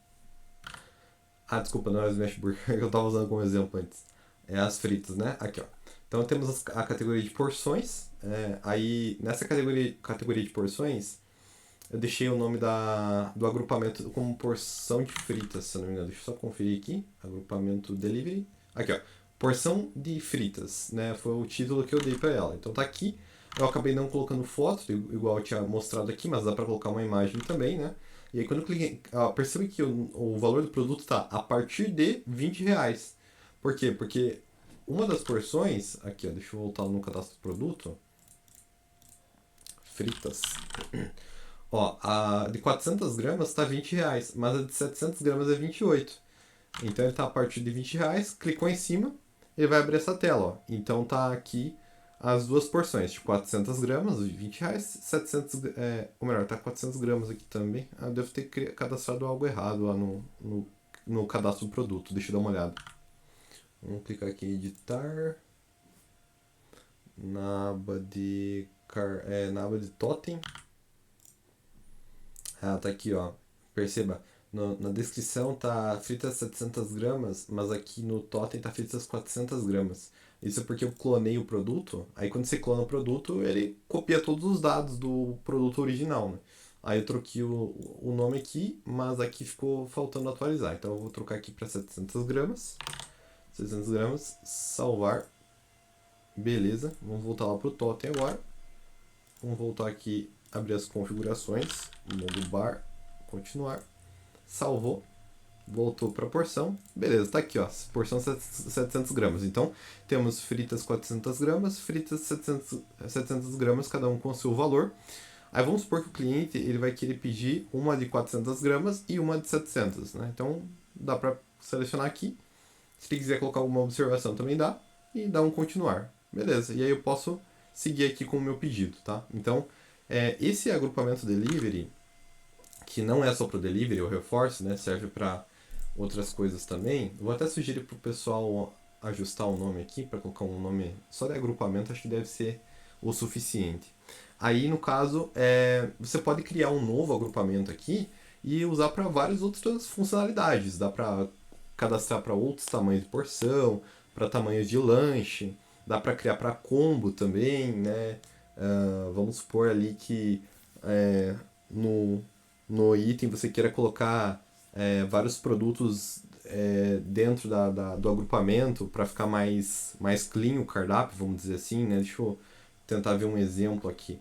Ah, desculpa, não é o Smash Burger, que eu estava usando como exemplo antes. É as fritas, né? Aqui, ó. Então temos a categoria de porções. Aí nessa categoria de porções, eu deixei o nome do agrupamento como porção de fritas, se eu não me engano. Deixa eu só conferir aqui. Agrupamento delivery. Aqui, ó. Porção de fritas, né? Foi o título que eu dei para ela. Então tá aqui. Eu acabei não colocando foto, igual eu tinha mostrado aqui, mas dá para colocar uma imagem também, né? E aí quando eu cliquei, percebe que o valor do produto tá a partir de R$ 20. Por quê? Porque uma das porções, aqui ó, deixa eu voltar no cadastro do produto, fritas. Ó, a de 400 gramas tá R$ 20, mas a de 700 gramas é 28. Então ele tá a partir de R$ 20, clicou em cima, ele vai abrir essa tela, ó. Então tá aqui as duas porções, de 400 gramas, R$ 20, 700, ou melhor, tá 400 gramas aqui também. Ah, eu devo ter cadastrado algo errado lá no cadastro do produto, deixa eu dar uma olhada. Vamos clicar aqui em editar, na aba de totem. Ah, tá aqui, ó. Perceba, na descrição tá fritas 700 gramas, mas aqui no totem tá fritas 400 gramas. Isso é porque eu clonei o produto. Aí quando você clona o produto, ele copia todos os dados do produto original, né? Aí eu troquei o nome aqui, mas aqui ficou faltando atualizar. Então eu vou trocar aqui para 700 gramas. 600 gramas, salvar. Beleza, vamos voltar lá pro totem agora. Vamos voltar aqui, abrir as configurações, modo bar, continuar. Salvou, voltou para a porção. Beleza, tá aqui, ó, porção 700 gramas. Então, temos fritas 400 gramas, fritas 700 gramas, cada um com o seu valor. Aí vamos supor que o cliente ele vai querer pedir uma de 400 gramas e uma de 700, né? Então, dá para selecionar aqui. Se ele quiser colocar alguma observação também dá. E dá um continuar. Beleza, e aí eu posso seguir aqui com o meu pedido, tá? Então, esse agrupamento delivery, que não é só para o delivery, eu reforço, né? Serve para outras coisas também. Eu vou até sugerir para o pessoal ajustar o nome aqui, para colocar um nome só de agrupamento, acho que deve ser o suficiente. Aí, no caso, você pode criar um novo agrupamento aqui e usar para várias outras funcionalidades. Dá para cadastrar para outros tamanhos de porção, para tamanhos de lanche, dá para criar para combo também, né? Vamos supor ali que no, no item você queira colocar vários produtos dentro do agrupamento para ficar mais clean o cardápio, vamos dizer assim, né? Deixa eu tentar ver um exemplo aqui.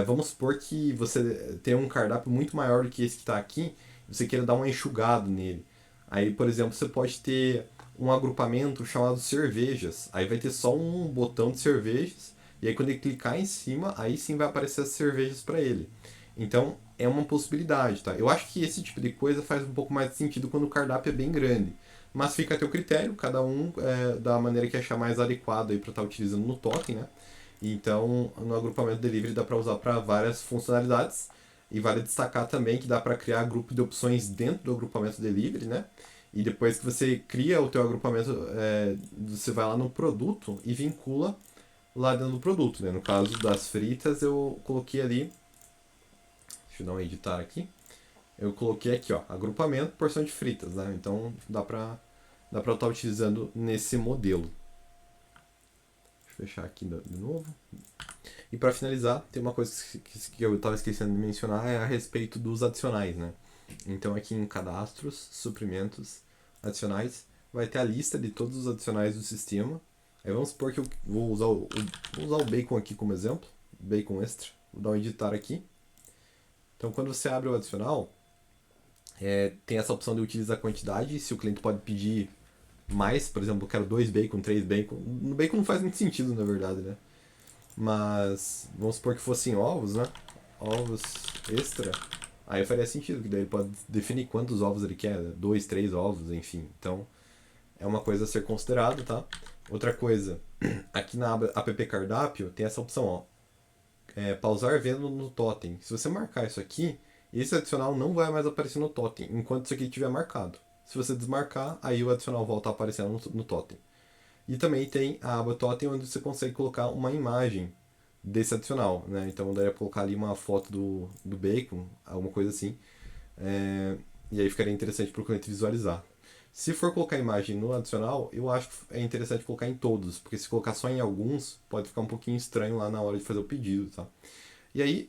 Vamos supor que você tem um cardápio muito maior do que esse que está aqui, e você queira dar uma enxugada nele. Aí, por exemplo, você pode ter um agrupamento chamado cervejas. Aí vai ter só um botão de cervejas, e aí quando ele clicar em cima, aí sim vai aparecer as cervejas para ele. Então, é uma possibilidade, tá? Eu acho que esse tipo de coisa faz um pouco mais de sentido quando o cardápio é bem grande. Mas fica a teu critério, cada um da maneira que achar mais adequado aí para estar utilizando no totem, né? Então, no agrupamento delivery dá para usar para várias funcionalidades. E vale destacar também que dá para criar grupo de opções dentro do agrupamento delivery, né? E depois que você cria o teu agrupamento, você vai lá no produto e vincula lá dentro do produto, né? No caso das fritas, eu coloquei ali, deixa eu dar um editar aqui, eu coloquei aqui, ó, agrupamento, porção de fritas, né? Então dá pra estar utilizando nesse modelo. Deixa eu fechar aqui de novo. E para finalizar, tem uma coisa que eu estava esquecendo de mencionar, é a respeito dos adicionais, né? Então aqui em cadastros, suprimentos, adicionais, vai ter a lista de todos os adicionais do sistema. Aí vamos supor que eu vou usar o bacon aqui como exemplo, bacon extra. Vou dar um editar aqui. Então quando você abre o adicional, tem essa opção de utilizar a quantidade, se o cliente pode pedir mais, por exemplo, eu quero 2 bacon, 3 bacon. No bacon não faz muito sentido, na verdade, né? Mas vamos supor que fossem ovos, né? Ovos extra. Aí faria sentido, que daí ele pode definir quantos ovos ele quer, 2, 3 ovos, enfim. Então é uma coisa a ser considerado, tá? Outra coisa, aqui na aba app cardápio tem essa opção, ó. Pausar vendo no totem. Se você marcar isso aqui, esse adicional não vai mais aparecer no totem, enquanto isso aqui estiver marcado. Se você desmarcar, aí o adicional volta a aparecer no totem. E também tem a aba totem, onde você consegue colocar uma imagem desse adicional, né? Então daria pra colocar ali uma foto do bacon, alguma coisa assim. E aí ficaria interessante para o cliente visualizar. Se for colocar imagem no adicional, eu acho que é interessante colocar em todos, porque se colocar só em alguns, pode ficar um pouquinho estranho lá na hora de fazer o pedido, tá? E aí,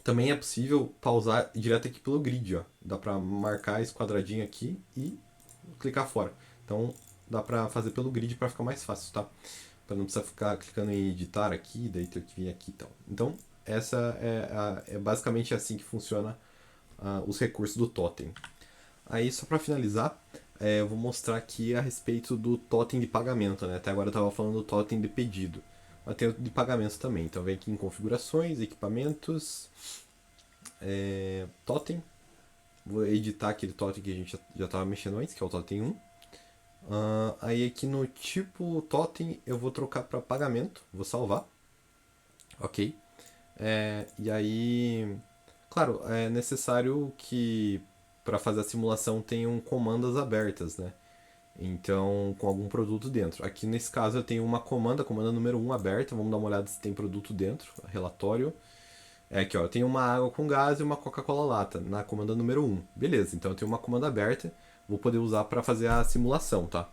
também é possível pausar direto aqui pelo grid, ó. Dá pra marcar esse quadradinho aqui e clicar fora. Então, dá pra fazer pelo grid pra ficar mais fácil, tá? Pra não precisar ficar clicando em editar aqui, daí ter que vir aqui e tal. Então, essa é basicamente assim que funciona os recursos do Totem. Aí, só pra finalizar, eu vou mostrar aqui a respeito do Totem de pagamento, né? Até agora eu tava falando do Totem de pedido. Mas tem o de pagamento também. Então, vem aqui em configurações, equipamentos, Totem. Vou editar aquele Totem que a gente já estava mexendo antes, que é o Totem 1. Aí aqui no tipo Totem eu vou trocar para pagamento, vou salvar. Ok. E aí, claro, é necessário que para fazer a simulação tenham comandas abertas, né? Então, com algum produto dentro. Aqui nesse caso eu tenho uma comanda, comanda número 1 aberta. Vamos dar uma olhada se tem produto dentro. Relatório. Aqui, ó, eu tenho uma água com gás e uma Coca-Cola lata na comanda número 1. Beleza, então eu tenho uma comanda aberta, vou poder usar para fazer a simulação, tá?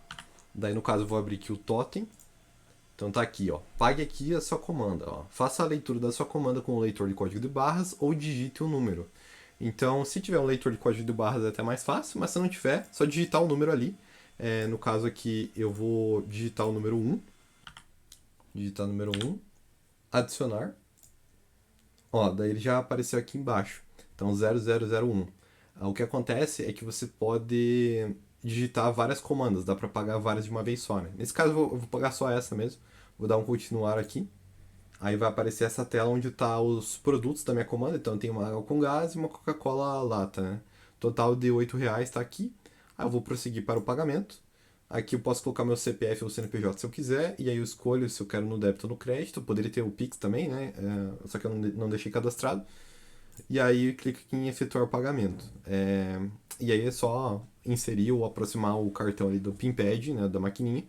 Daí no caso eu vou abrir aqui o Totem. Então tá aqui, ó. Pague aqui a sua comanda, ó. Faça a leitura da sua comanda com o leitor de código de barras ou digite o número. Então, se tiver um leitor de código de barras é até mais fácil, mas se não tiver, só digitar o número ali. No caso aqui eu vou digitar o número 1. Digitar o número 1. Adicionar. Ó, daí ele já apareceu aqui embaixo. Então, 0001. O que acontece é que você pode digitar várias comandas, dá para pagar várias de uma vez só, né? Nesse caso, eu vou pagar só essa mesmo. Vou dar um continuar aqui. Aí vai aparecer essa tela onde tá os produtos da minha comanda. Então, tem uma água com gás e uma Coca-Cola lata, né? Total de R$ 8 tá aqui. Aí eu vou prosseguir para o pagamento. Aqui eu posso colocar meu CPF ou CNPJ se eu quiser, e aí eu escolho se eu quero no débito ou no crédito. Eu poderia ter o Pix também, né? Só que eu não deixei cadastrado. E aí eu clico aqui em efetuar o pagamento. E aí é só inserir ou aproximar o cartão ali do PinPad, né, da maquininha,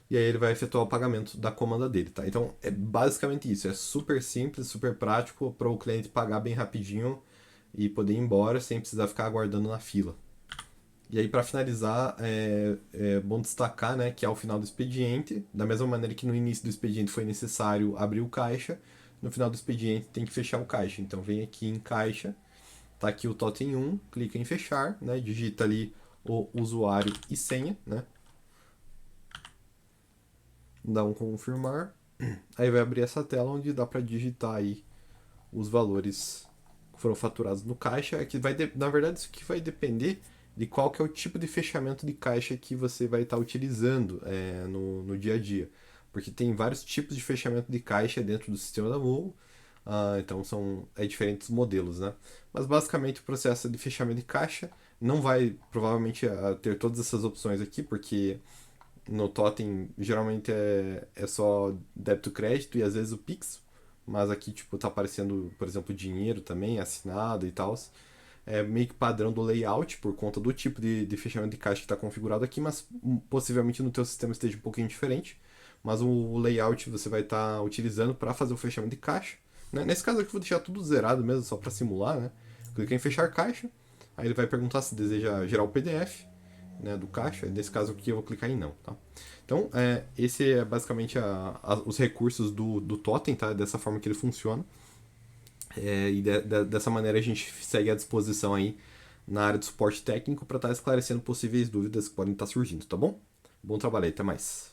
e aí ele vai efetuar o pagamento da comanda dele, tá? Então é basicamente isso, é super simples, super prático para o cliente pagar bem rapidinho e poder ir embora sem precisar ficar aguardando na fila. E aí, para finalizar, é bom destacar, né, que ao final do expediente, da mesma maneira que no início do expediente foi necessário abrir o caixa, no final do expediente tem que fechar o caixa. Então, vem aqui em caixa, tá aqui o totem 1, clica em fechar, né, digita ali o usuário e senha, né, dá um confirmar, aí vai abrir essa tela onde dá para digitar aí os valores que foram faturados no caixa. É que na verdade, isso aqui vai depender de qual que é o tipo de fechamento de caixa que você vai estar utilizando no dia a dia. Porque tem vários tipos de fechamento de caixa dentro do sistema da Movo, então são diferentes modelos, né? Mas basicamente o processo de fechamento de caixa não vai provavelmente ter todas essas opções aqui, porque no Totem geralmente é só débito crédito e às vezes o Pix, mas aqui tipo tá aparecendo, por exemplo, dinheiro também assinado e tal. É meio que padrão do layout por conta do tipo de fechamento de caixa que está configurado aqui, mas possivelmente no teu sistema esteja um pouquinho diferente. Mas o layout você vai estar utilizando para fazer o fechamento de caixa, né? Nesse caso aqui eu vou deixar tudo zerado mesmo, só para simular, né? Clica em fechar caixa, aí ele vai perguntar se deseja gerar o PDF, né, do caixa. Nesse caso aqui eu vou clicar em não, tá? Então, esse é basicamente os recursos do Totem, tá? Dessa forma que ele funciona. Dessa maneira a gente segue à disposição aí na área de suporte técnico para estar esclarecendo possíveis dúvidas que podem estar surgindo, tá bom? Bom trabalho aí, até mais.